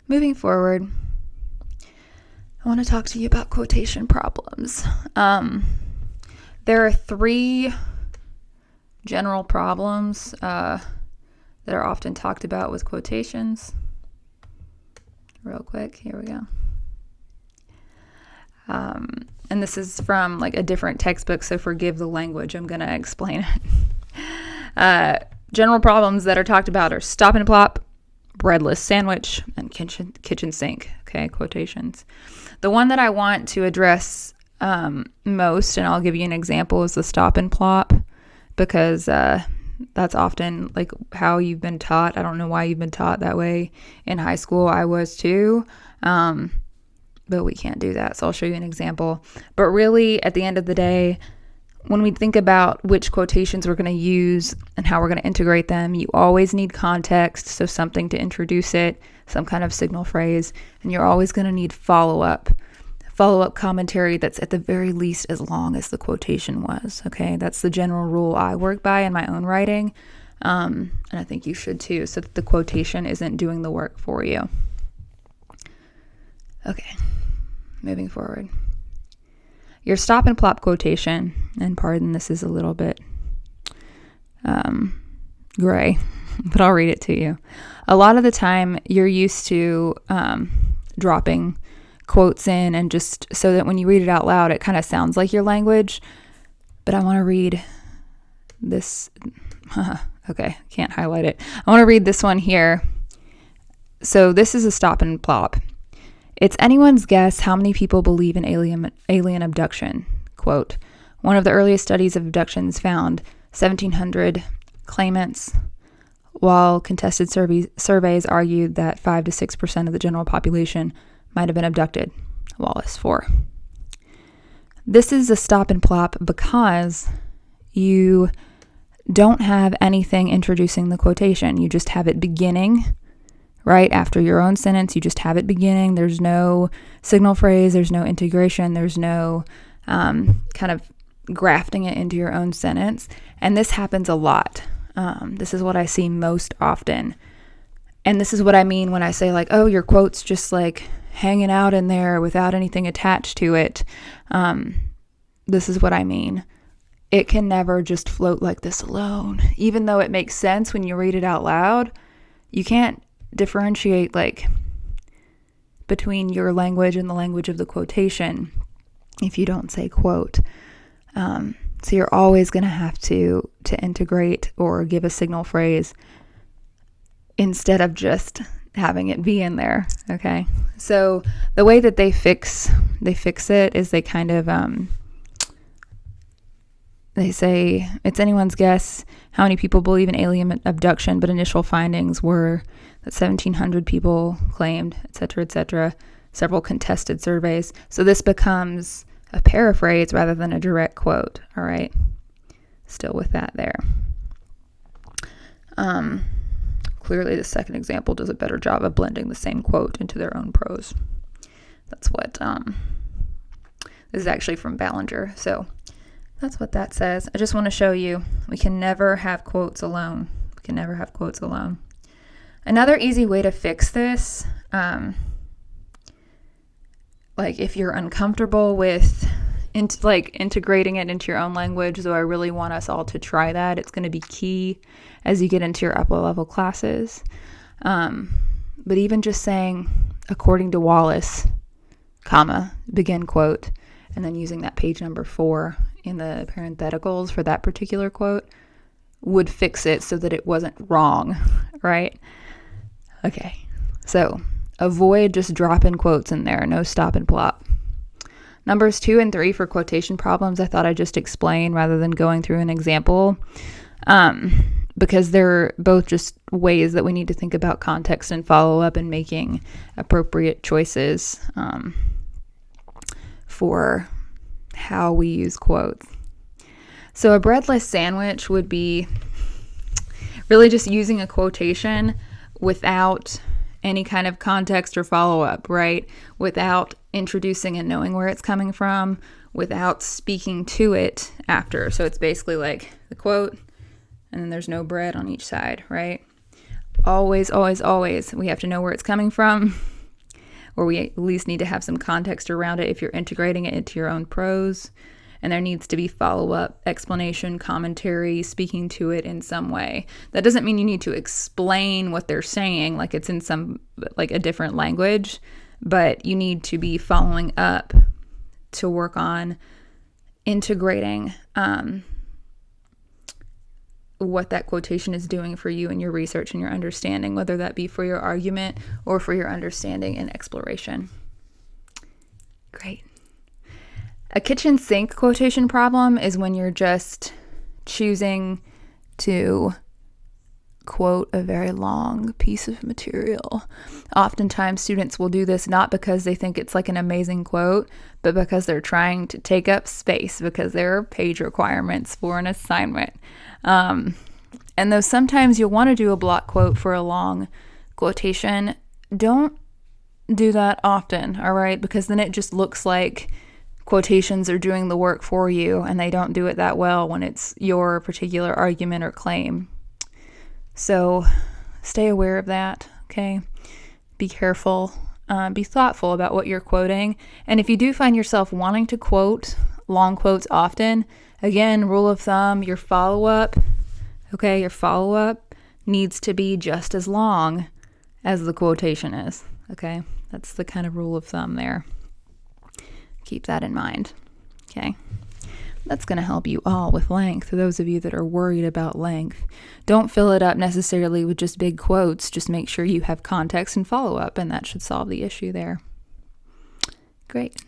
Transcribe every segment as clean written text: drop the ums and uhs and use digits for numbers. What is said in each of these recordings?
moving forward, I want to talk to you about quotation problems. There are 3 general problems that are often talked about with quotations. Real quick, here we go. And this is from like a different textbook, so forgive the language. I'm going to explain it. General problems that are talked about are stop and plop, breadless sandwich, and kitchen sink. Okay, quotations. The one that I want to address most, and I'll give you an example, is the stop and plop, because that's often like how you've been taught. I don't know why you've been taught that way in high school. I was too. But we can't do that. So I'll show you an example. But really, at the end of the day, when we think about which quotations we're going to use and how we're going to integrate them, you always need context. So something to introduce it, some kind of signal phrase, and you're always going to need follow-up commentary that's at the very least as long as the quotation was. Okay, that's the general rule I work by in my own writing. And I think you should too, so that the quotation isn't doing the work for you. Okay, moving forward. Your stop and plop quotation, and pardon, this is a little bit gray, but I'll read it to you. A lot of the time, you're used to dropping quotes in, and just so that when you read it out loud, it kind of sounds like your language. But I want to read this. Okay, can't highlight it. I want to read this one here. So this is a stop and plop. It's anyone's guess how many people believe in alien abduction. Quote, one of the earliest studies of abductions found 1,700 claimants, while contested surveys argued that 5 to 6% of the general population might have been abducted. Wallace 4. This is a stop and plop because you don't have anything introducing the quotation. You just have it beginning right after your own sentence. You just have it beginning. There's no signal phrase. There's no integration. There's no kind of grafting it into your own sentence. And this happens a lot. This is what I see most often. And this is what I mean when I say like, oh, your quote's just like hanging out in there without anything attached to it. This is what I mean. It can never just float like this alone. Even though it makes sense when you read it out loud, you can't differentiate like between your language and the language of the quotation if you don't say quote. So you're always going to have to integrate or give a signal phrase instead of just having it be in there. Okay. So the way that they fix it is they kind of they say it's anyone's guess how many people believe in alien abduction, but initial findings were that 1,700 people claimed, etc., several contested surveys. So this becomes a paraphrase rather than a direct quote. All right. Still with that there. Clearly the second example does a better job of blending the same quote into their own prose. That's what, this is actually from Ballinger. So that's what that says. I just want to show you, we can never have quotes alone. We can never have quotes alone. Another easy way to fix this, like if you're uncomfortable with integrating it into your own language, though I really want us all to try that. It's going to be key as you get into your upper level classes. But even just saying, according to Wallace, comma, begin quote, and then using that page number 4 in the parentheticals for that particular quote would fix it so that it wasn't wrong, right? Okay, so avoid just dropping quotes in there, no stop and plop. Numbers 2 and 3 for quotation problems, I thought I'd just explain rather than going through an example, because they're both just ways that we need to think about context and follow up and making appropriate choices for how we use quotes. So a breadless sandwich would be really just using a quotation without any kind of context or follow-up, right? Without introducing and knowing where it's coming from, without speaking to it after. So it's basically like the quote, and then there's no bread on each side, right? Always, always, always, we have to know where it's coming from or we at least need to have some context around it if you're integrating it into your own prose. And there needs to be follow-up, explanation, commentary, speaking to it in some way. That doesn't mean you need to explain what they're saying like it's in some, like a different language, but you need to be following up to work on integrating what that quotation is doing for you in your research and your understanding, whether that be for your argument or for your understanding and exploration. Great. A kitchen sink quotation problem is when you're just choosing to quote a very long piece of material. Oftentimes students will do this not because they think it's like an amazing quote, but because they're trying to take up space because there are page requirements for an assignment. And though sometimes you'll want to do a block quote for a long quotation, don't do that often, all right? Because then it just looks like quotations are doing the work for you, and they don't do it that well when it's your particular argument or claim. So stay aware of that, okay? Be careful. Be thoughtful about what you're quoting. And if you do find yourself wanting to quote long quotes often, again, rule of thumb, your follow-up needs to be just as long as the quotation is, okay? That's the kind of rule of thumb there. Keep that in mind, okay? That's going to help you all with length. For those of you that are worried about length, don't fill it up necessarily with just big quotes. Just make sure you have context and follow-up, and that should solve the issue there. Great.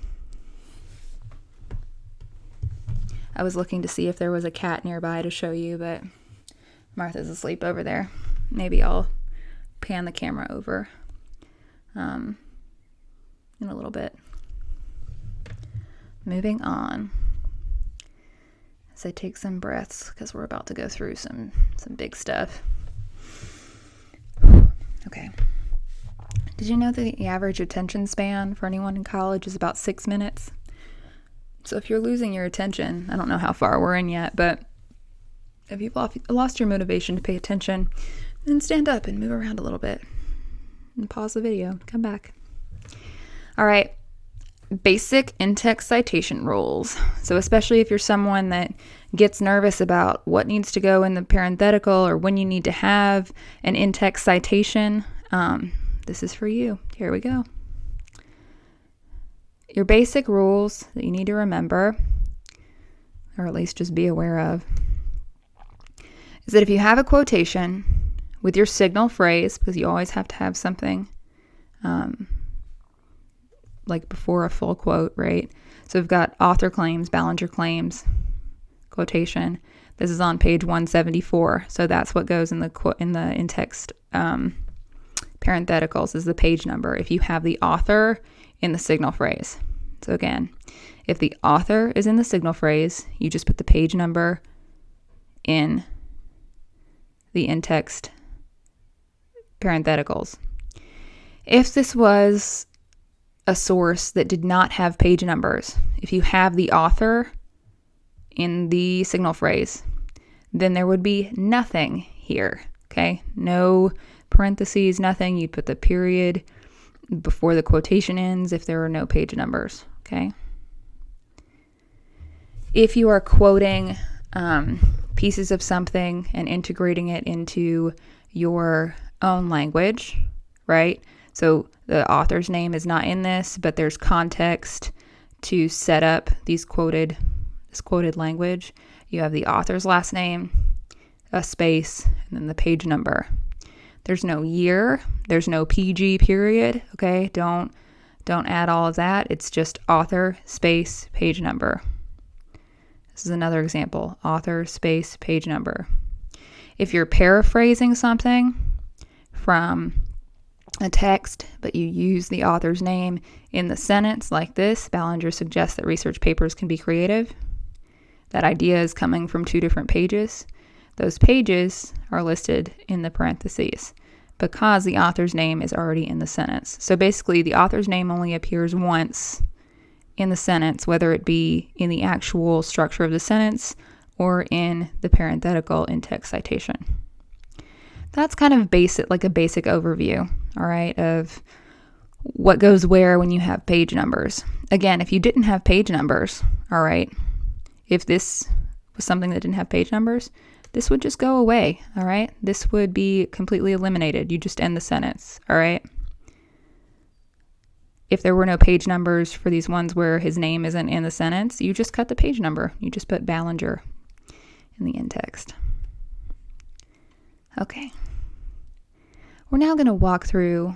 I was looking to see if there was a cat nearby to show you, but Martha's asleep over there. Maybe I'll pan the camera over in a little bit. Moving on. As I take some breaths, because we're about to go through some big stuff. Okay. Did you know that the average attention span for anyone in college is about 6 minutes? So if you're losing your attention, I don't know how far we're in yet, but if you've lost your motivation to pay attention, then stand up and move around a little bit. And pause the video. Come back. All right. Basic in-text citation rules. So especially if you're someone that gets nervous about what needs to go in the parenthetical or when you need to have an in-text citation, this is for you. Here we go. Your basic rules that you need to remember, or at least just be aware of, is that if you have a quotation with your signal phrase, because you always have to have something like before a full quote, right? So we've got author claims, Ballinger claims, quotation. This is on page 174. So that's what goes in the in-text parentheticals is the page number if you have the author in the signal phrase. So again, if the author is in the signal phrase, you just put the page number in the in-text parentheticals. If this was a source that did not have page numbers, if you have the author in the signal phrase, then there would be nothing here, okay? No parentheses, nothing. You'd put the period before the quotation ends if there are no page numbers, okay? If you are quoting pieces of something and integrating it into your own language, right? So the author's name is not in this, but there's context to set up this quoted language. You have the author's last name, a space, and then the page number. There's no year, there's no PG period, okay? Don't add all of that. It's just author, space, page number. This is another example, author, space, page number. If you're paraphrasing something from a text, but you use the author's name in the sentence like this, Ballinger suggests that research papers can be creative. That idea is coming from 2 different pages. Those pages are listed in the parentheses because the author's name is already in the sentence. So basically, the author's name only appears once in the sentence, whether it be in the actual structure of the sentence or in the parenthetical in-text citation. That's kind of basic, like a basic overview, all right, of what goes where when you have page numbers. Again, if you didn't have page numbers, all right, if this was something that didn't have page numbers, this would just go away, all right? This would be completely eliminated. You just end the sentence, all right? If there were no page numbers for these ones where his name isn't in the sentence, you just cut the page number. You just put Ballinger in the end text. Okay. We're now going to walk through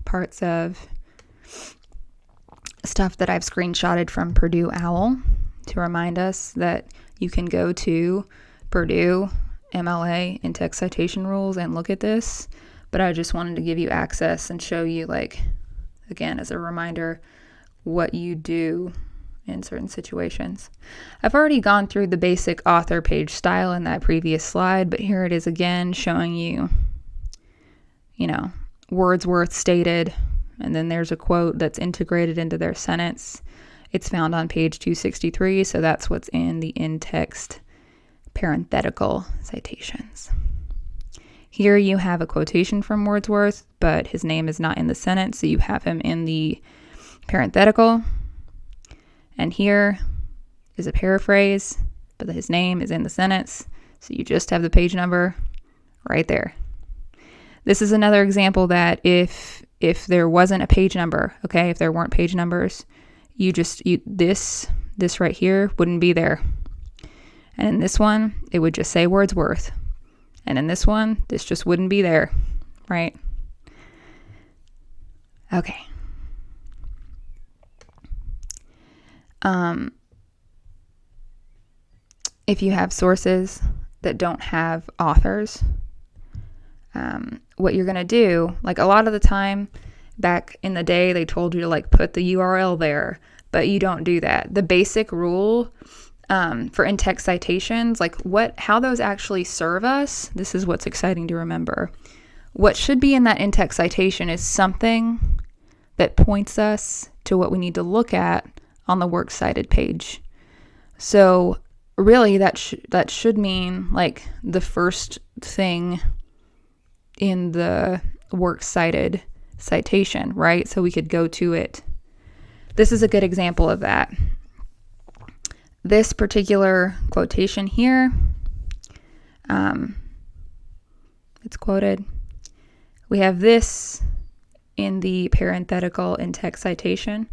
parts of stuff that I've screenshotted from Purdue OWL to remind us that you can go to Purdue MLA in text citation rules and look at this, but I just wanted to give you access and show you, like, again, as a reminder, what you do in certain situations. I've already gone through the basic author page style in that previous slide, but here it is again, showing you, Wordsworth stated, and then there's a quote that's integrated into their sentence. It's found on page 263, so that's what's in the in-text parenthetical citations. Here you have a quotation from Wordsworth, but his name is not in the sentence, so you have him in the parenthetical. And here is a paraphrase, but his name is in the sentence, so you just have the page number right there. This is another example that if there wasn't a page number, okay, if there weren't page numbers, this right here wouldn't be there. And in this one, it would just say Wordsworth. And in this one, this just wouldn't be there, right? Okay. If you have sources that don't have authors, what you're going to do, like a lot of the time back in the day, they told you to like put the URL there, but you don't do that. The basic rule for in-text citations, like how those actually serve us, this is what's exciting to remember. What should be in that in-text citation is something that points us to what we need to look at on the works cited page. So really that should mean like the first thing in the works cited citation, right? So we could go to it. This is a good example of that. This particular quotation here, it's quoted. We have this in the parenthetical in-text citation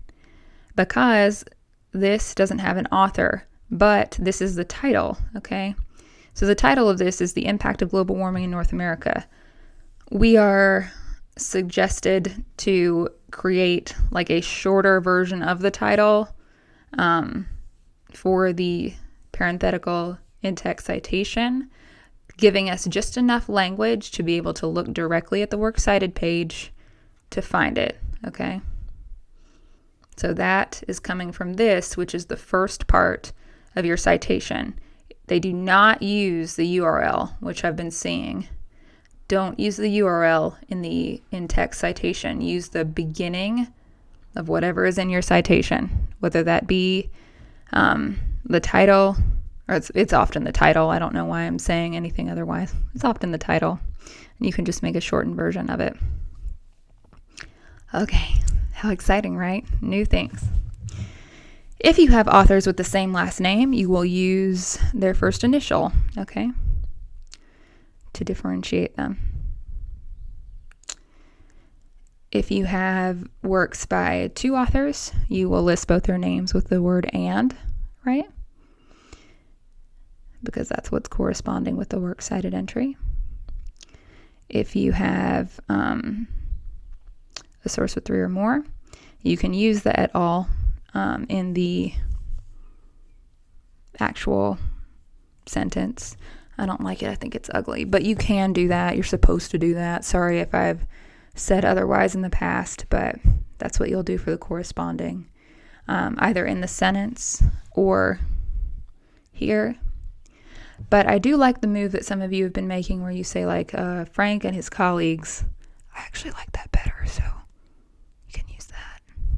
because this doesn't have an author, but this is the title, okay? So the title of this is The Impact of Global Warming in North America. We are suggested to create like a shorter version of the title for the parenthetical in-text citation, giving us just enough language to be able to look directly at the works cited page to find it, okay? So that is coming from this, which is the first part of your citation. They do not use the URL, which I've been seeing. Don't use the URL in the in-text citation. Use the beginning of whatever is in your citation, whether that be the title, or it's often the title. I don't know why I'm saying anything otherwise. It's often the title, and you can just make a shortened version of it. Okay, how exciting, right? New things. If you have authors with the same last name, you will use their first initial, okay, to differentiate them. If you have works by two authors, you will list both their names with the word and, right? Because that's what's corresponding with the works cited entry. If you have a source with three or more, you can use the et al. In the actual sentence. I don't like it. I think it's ugly, but you can do that. You're supposed to do that. Sorry if I've said otherwise in the past, but that's what you'll do for the corresponding, either in the sentence or here. But I do like the move that some of you have been making where you say like Frank and his colleagues. I actually like that better, so